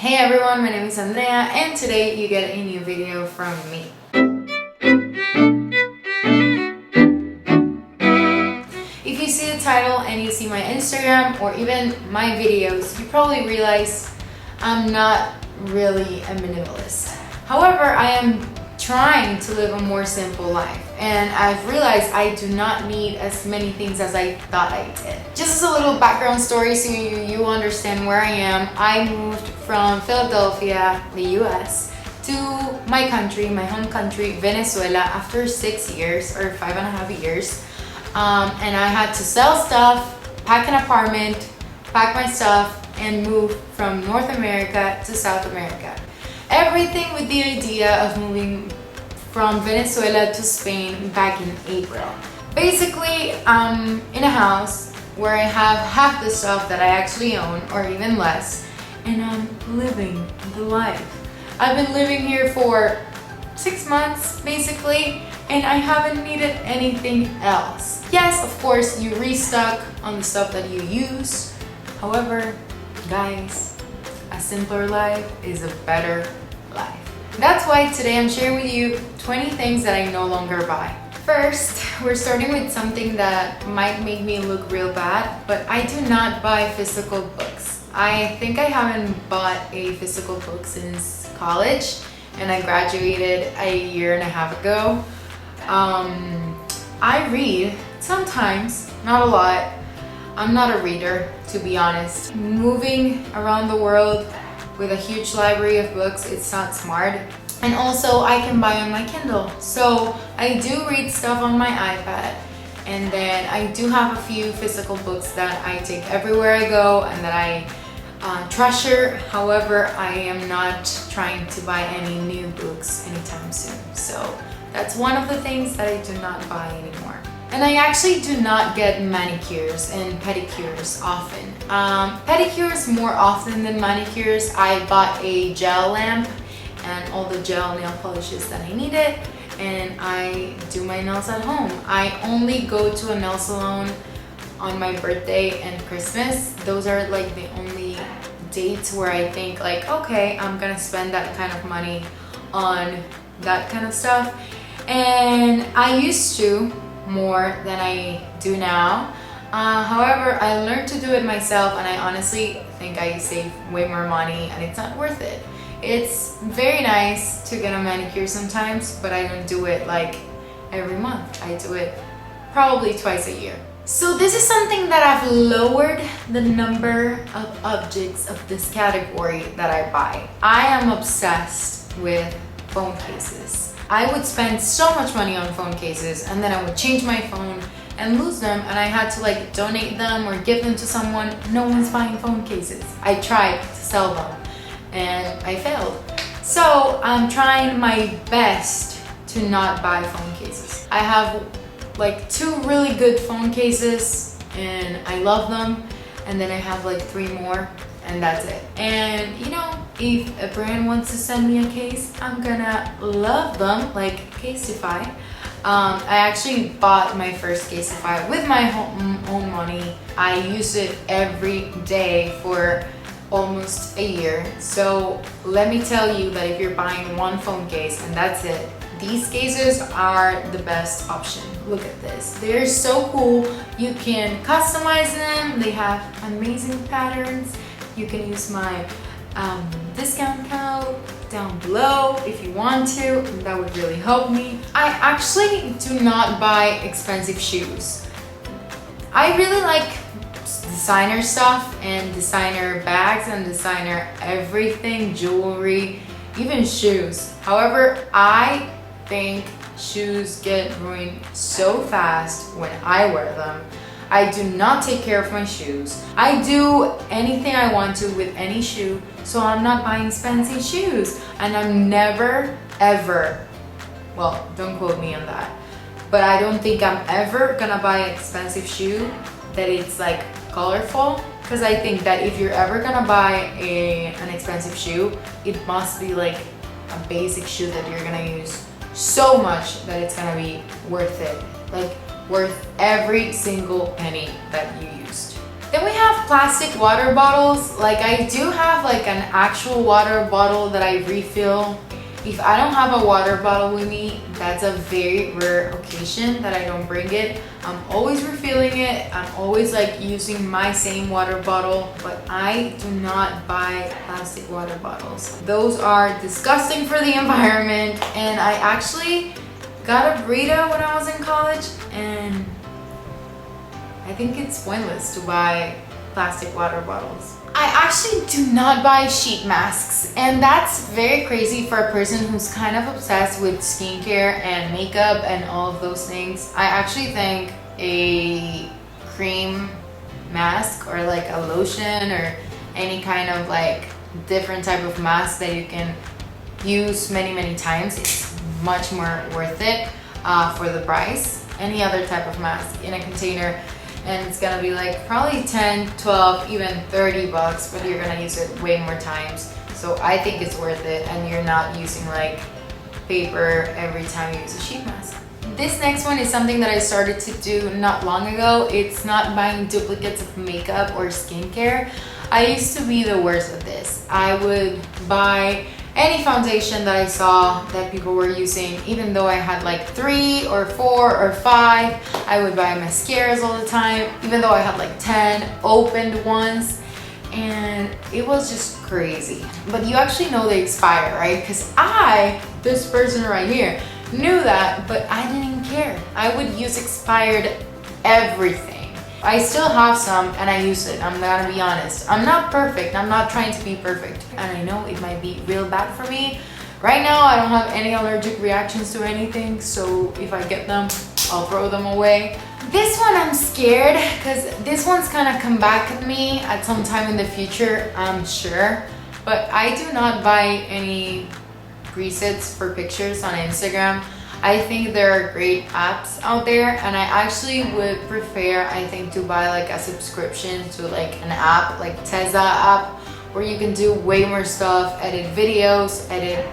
Hey everyone, my name is Andrea and today you get a new video from me. If you see the title and you see my Instagram or even my videos, you probably realize I'm not really a minimalist. However, I am trying to live a more simple life and I've realized I do not need as many things as I thought I did. Just as a little background story so you understand where I am, I moved from Philadelphia, the US, to my country, my home country, Venezuela, after 6 years or 5.5 years. And I had to sell stuff, pack an apartment, pack my stuff, and move from North America to South America. Everything with the idea of moving from Venezuela to Spain back in April. Basically, I'm in a house where I have half the stuff that I actually own, or even less, and I'm living the life. I've been living here for 6 months, basically, and I haven't needed anything else. Yes, of course, you restock on the stuff that you use. However, guys, a simpler life is a better life. That's why today I'm sharing with you 20 things that I no longer buy. First, we're starting with something that might make me look real bad, but I do not buy physical books. I think I haven't bought a physical book since college, and I graduated a year and a half ago. I read sometimes, not a lot. I'm not a reader, to be honest. Moving around the world with a huge library of books, it's not smart. And also I can buy on my Kindle. So I do read stuff on my iPad, and then I do have a few physical books that I take everywhere I go and that I treasure. However, I am not trying to buy any new books anytime soon. So that's one of the things that I do not buy anymore. And I actually do not get manicures and pedicures often. Pedicures more often than manicures. I bought a gel lamp and all the gel nail polishes that I needed, and I do my nails at home. I only go to a nail salon on my birthday and Christmas. Those are like the only dates where I think like, okay, I'm gonna spend that kind of money on that kind of stuff. And I used to more than I do now. However, I learned to do it myself, and I honestly think I save way more money and it's not worth it. It's very nice to get a manicure sometimes, but I don't do it like every month. I do it probably twice a year. So this is something that I've lowered the number of objects of this category that I buy. I am obsessed with phone cases. I would spend so much money on phone cases, and then I would change my phone and lose them, and I had to like donate them or give them to someone. No one's buying phone cases. I tried to sell them and I failed. So I'm trying my best to not buy phone cases. I have like 2 really good phone cases and I love them, and then I have like 3 more and that's it. And you know, if a brand wants to send me a case, I'm gonna love them, like Casetify. I actually bought my first Casetify with my own money. I use it every day for almost a year. So let me tell you that if you're buying one phone case and that's it, these cases are the best option. Look at this. They're so cool. You can customize them. They have amazing patterns. You can use my discount code down below if you want to. That would really help me. I actually do not buy expensive shoes. I really like designer stuff and designer bags and designer everything, jewelry, even shoes. However, I think shoes get ruined so fast when I wear them. I do not take care of my shoes. I do anything I want to with any shoe, so I'm not buying fancy shoes. And I'm never, ever, well, don't quote me on that, but I don't think I'm ever gonna buy an expensive shoe that it's like colorful, because I think that if you're ever gonna buy an expensive shoe, it must be like a basic shoe that you're gonna use so much that it's gonna be worth it, like worth every single penny that you used. Then we have plastic water bottles. Like I do have like an actual water bottle that I refill. If I don't have a water bottle with me, that's a very rare occasion that I don't bring it. I'm always refilling it. I'm always like using my same water bottle, but I do not buy plastic water bottles. Those are disgusting for the environment. And I actually got a burrito when I was in college, and I think it's pointless to buy plastic water bottles. I actually do not buy sheet masks, and that's very crazy for a person who's kind of obsessed with skincare and makeup and all of those things. I actually think a cream mask or like a lotion or any kind of like different type of mask that you can use many times is much more worth it for the price. Any other type of mask in a container, and it's gonna be like probably 10, 12, even 30 bucks, but you're gonna use it way more times. So I think it's worth it, and you're not using like paper every time you use a sheet mask. This next one is something that I started to do not long ago. It's not buying duplicates of makeup or skincare. I used to be the worst at this. I would buy any foundation that I saw that people were using, even though I had like 3 or 4 or 5. I would buy mascaras all the time, even though I had like 10 opened ones, and it was just crazy. But you actually know they expire, right? Because this person right here, knew that, but I didn't care. I would use expired everything. I still have some and I use it. I'm gonna be honest. I'm not perfect. I'm not trying to be perfect. And I know it might be real bad for me. Right now, I don't have any allergic reactions to anything. So if I get them, I'll throw them away. This one I'm scared because this one's gonna come back at me at some time in the future, I'm sure. But I do not buy any presets for pictures on Instagram. I think there are great apps out there, and I actually would prefer, I think, to buy like a subscription to like an app like Teza app, where you can do way more stuff, edit videos, edit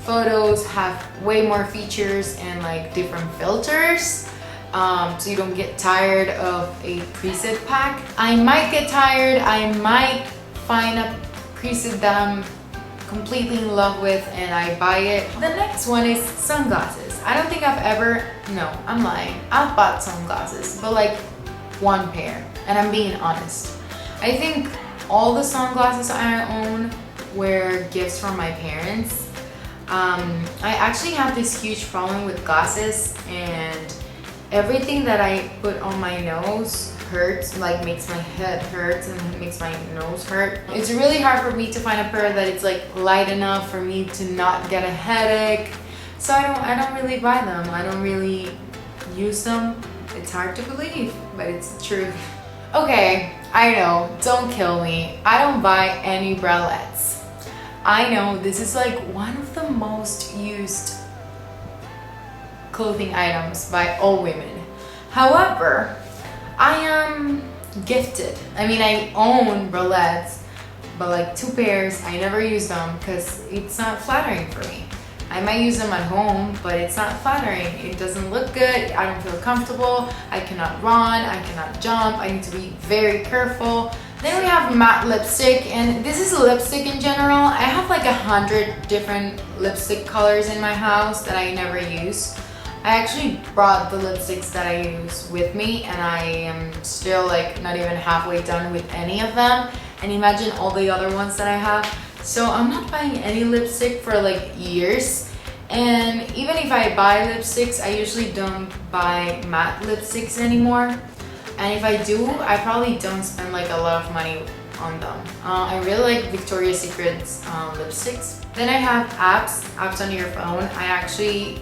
photos, have way more features and like different filters, so you don't get tired of a preset pack. I might get tired. I might find a preset that I'm completely in love with and I buy it. The next one is sunglasses. I don't think I've ever, no, I'm lying. I've bought sunglasses, but like one pair, and I'm being honest. I think all the sunglasses I own were gifts from my parents. I actually have this huge problem with glasses, and everything that I put on my nose hurts, like makes my head hurt and makes my nose hurt. It's really hard for me to find a pair that it's like light enough for me to not get a headache. So I don't really buy them. I don't really use them. It's hard to believe, but it's true. Okay, I know, don't kill me. I don't buy any bralettes. I know this is like one of the most used clothing items by all women. However, I am gifted. I mean, I own bralettes, but like 2 pairs, I never use them because it's not flattering for me. I might use them at home, but it's not flattering. It doesn't look good. I don't feel comfortable. I cannot run. I cannot jump. I need to be very careful. Then we have matte lipstick, and this is lipstick in general. I have like 100 different lipstick colors in my house that I never use. I actually brought the lipsticks that I use with me, and I am still like not even halfway done with any of them. And imagine all the other ones that I have. So I'm not buying any lipstick for like years. And even if I buy lipsticks, I usually don't buy matte lipsticks anymore. And if I do, I probably don't spend like a lot of money on them. I really like Victoria's Secret's lipsticks. Then I have apps on your phone. I actually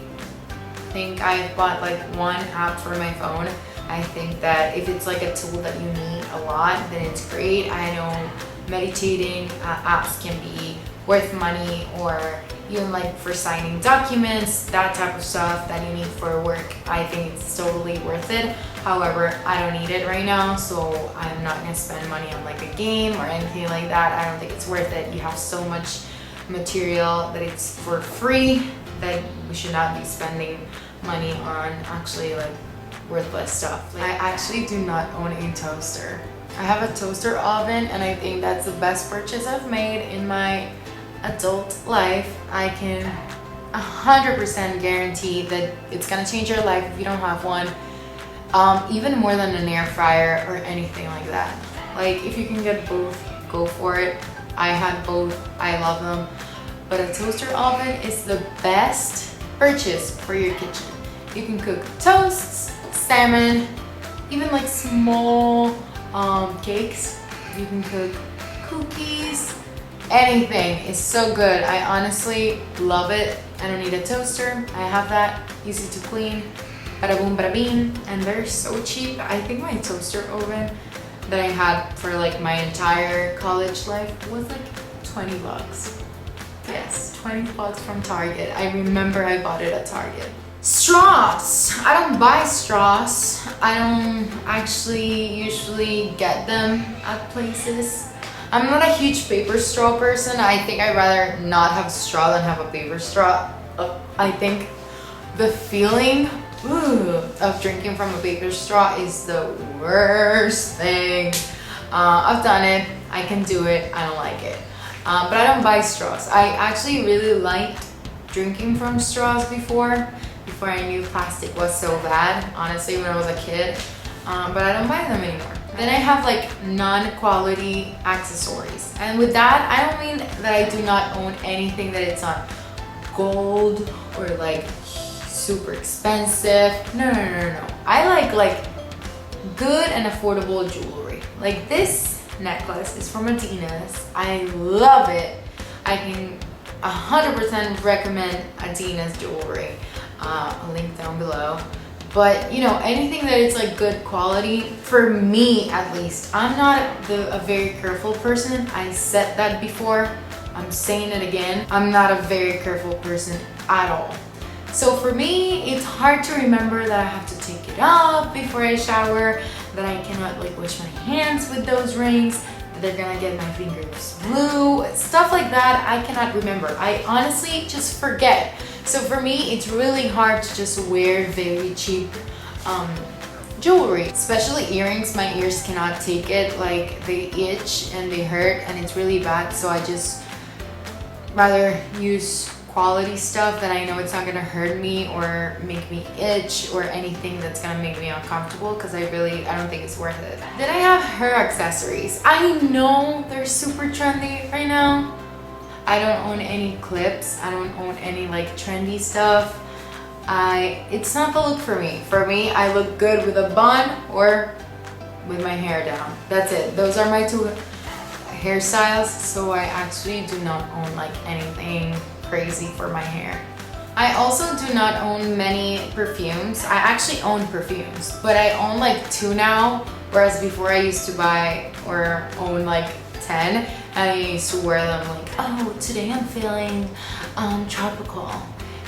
think I've bought like 1 app for my phone. I think that if it's like a tool that you need a lot, then it's great. I know meditating apps can be worth money, or even like for signing documents, that type of stuff that you need for work. I think it's totally worth it. However, I don't need it right now, so I'm not gonna spend money on like a game or anything like that. I don't think it's worth it. You have so much material that it's for free that we should not be spending money on actually like worthless stuff. I actually do not own a toaster. I have a toaster oven, and I think that's the best purchase I've made in my adult life. I can 100% guarantee that it's gonna change your life if you don't have one. Even more than an air fryer or anything like that. Like, if you can get both, go for it. I had both, I love them. But a toaster oven is the best purchase for your kitchen. You can cook toasts, salmon, even like small cakes. You can cook cookies, anything. It's so good. I honestly love it. I don't need a toaster. I have that, easy to clean. Bada boom, bada bean, and they're so cheap. I think my toaster oven that I had for like my entire college life was like 20 bucks. Yes, 20 bucks from Target. I remember I bought it at Target. Straws. I don't buy straws. I don't actually usually get them at places. I'm not a huge paper straw person. I think I'd rather not have straw than have a paper straw. I think the feeling of drinking from a paper straw is the worst thing. I've done it. I can do it. I don't like it. But I don't buy straws. I actually really liked drinking from straws before I knew plastic was so bad, honestly, when I was a kid. But I don't buy them anymore. Then I have like non-quality accessories. And with that, I don't mean that I do not own anything that it's on gold or like super expensive. No. I like good and affordable jewelry. Like this necklace is from Adina's. I love it. I can 100% recommend Adina's jewelry. I'll link down below. But you know, anything that is like good quality, for me at least. I'm not a very careful person. I said that before. I'm saying it again. I'm not a very careful person at all. So for me, it's hard to remember that I have to take it off before I shower, that I cannot like wash my hands with those rings, that they're gonna get my fingers blue, stuff like that. I cannot remember. I honestly just forget. So for me, it's really hard to just wear very cheap jewelry, especially earrings. My ears cannot take it. Like, they itch and they hurt and it's really bad. So I just rather use quality stuff that I know it's not gonna hurt me or make me itch or anything that's gonna make me uncomfortable, because I don't think it's worth it. Then I have hair accessories. I know they're super trendy right now. I don't own any clips. I don't own any like trendy stuff. It's not the look for me. For me, I look good with a bun or with my hair down. That's it. Those are my two hairstyles. So I actually do not own like anything crazy for my hair. I also do not own many perfumes. I actually own perfumes, but I own like 2 now, whereas before I used to buy or own like 10, and I used to wear them like, oh, today I'm feeling tropical.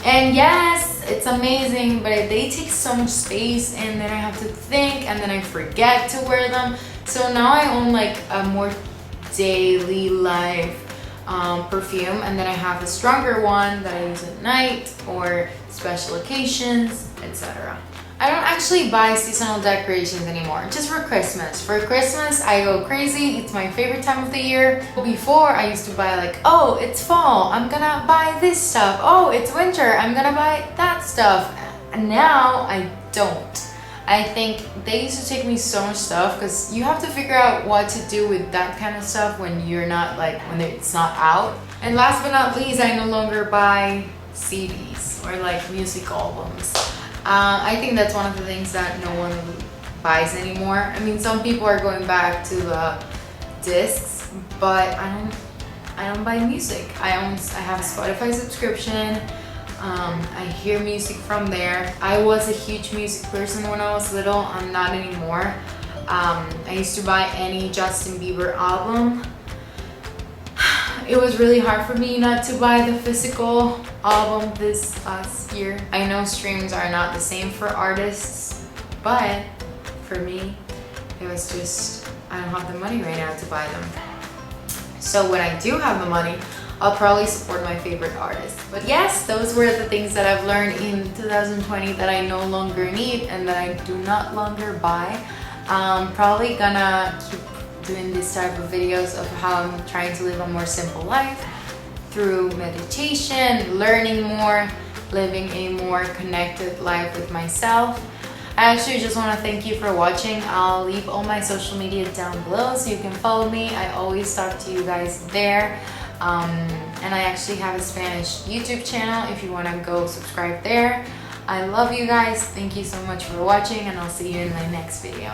And yes, it's amazing, but they take so much space, and then I have to think, and then I forget to wear them. So now I own like a more daily life perfume, and then I have a stronger one that I use at night or special occasions, etc. I don't actually buy seasonal decorations anymore, just for Christmas. For Christmas, I go crazy. It's my favorite time of the year. Before, I used to buy like, oh, it's fall, I'm gonna buy this stuff. Oh, it's winter, I'm gonna buy that stuff. And now, I don't. I think they used to take me so much stuff, because you have to figure out what to do with that kind of stuff when you're not like, when it's not out. And last but not least, I no longer buy CDs or like music albums. I think that's one of the things that no one buys anymore. I mean, some people are going back to the discs, but I don't buy music. I have a Spotify subscription. I hear music from there. I was a huge music person when I was little. I'm not anymore. I used to buy any Justin Bieber album. It was really hard for me not to buy the physical album this last year. I know streams are not the same for artists, but for me, it was just, I don't have the money right now to buy them. So when I do have the money, I'll probably support my favorite artists. But yes, those were the things that I've learned in 2020 that I no longer need and that I do not longer buy. I'm probably gonna keep doing this type of videos of how I'm trying to live a more simple life through meditation, learning more, living a more connected life with myself. I actually just want to thank you for watching. I'll leave all my social media down below so you can follow me. I always talk to you guys there. And I actually have a Spanish YouTube channel if you want to go subscribe there. I love you guys. Thank you so much for watching, and I'll see you in my next video.